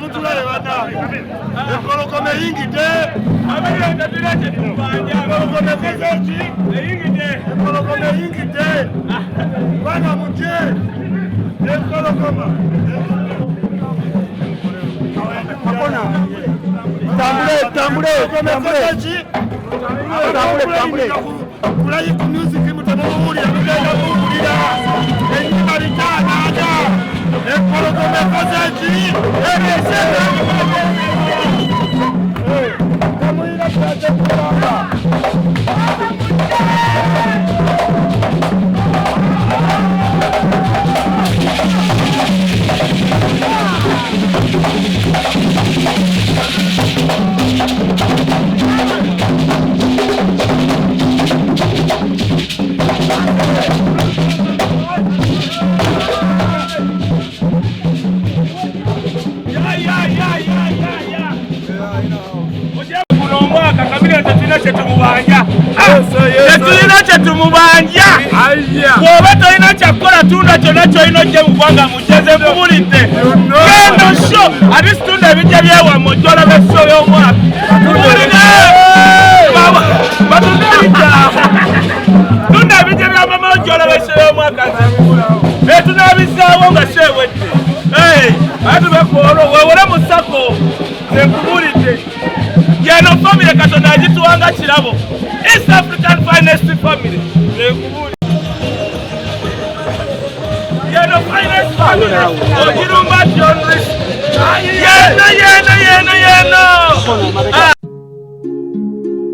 mutulaye bana ekolokome yingide ekolokome kozeeki ekolokome yingide Ggwanga Mujje ekolokoma tambule kulayi ku music mutamuwulira mugenda kuwulira ennyima litanaada ekolokome kozeeki kamuyira kulaze kulamba Tumubanja woba toyina kyakukola tunda kyonna kyolina ojje mu Ggwanga Mujje nkubulidde genda sho ati situndwa ebijja byewamwe ojjola b'esho y'omwaka batunda ebijja bya mama ojjola b'esho y'omwaka tunabizaawo nga sheewedde ati bekoolo weewole mu sako nkubulidde yeno family Katonda agituwanga kirabo East African finest family. Yeno finest family. Ojirumba John Rich. Yeno.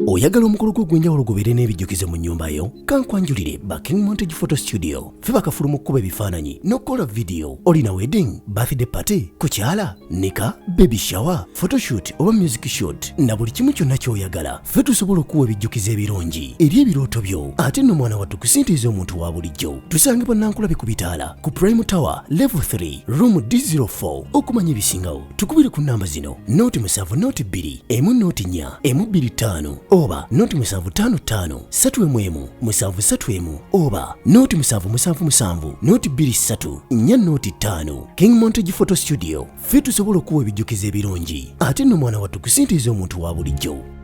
Oyagala omukolo gw'ogwenjawulo gubeere n'ebijjukize mu nnyumba yo kankwanjulire King Montage Photo Studio ffe bakafulu mu kkuba ebifaananyi n'okukola video olina wedding birthday party kukyala nika baby shower photoshoot oba music shoot na buli kimu kyonna ky'oyagala ffe tusobola okuwa ebijjukize ebirungi eri ebirooto byo ate nno mwana wattu kusintiiza omuntu wa bulijjo tusangibwa Nankulabe ku Bitaala ku Prime Tower level 3 room D04 okumanya ebisingawo tukubire ku namba zino noti 7 noti 2 emu noti 4 emu 25 oba noti 755 7 7 oba noti 777 noti 23 4 noti 5 King Montage Photo Studio ffe tusobola okuwa ebijjukize ebirungi ate nno mwana wattu kusintiiza omuntu wa bulijjo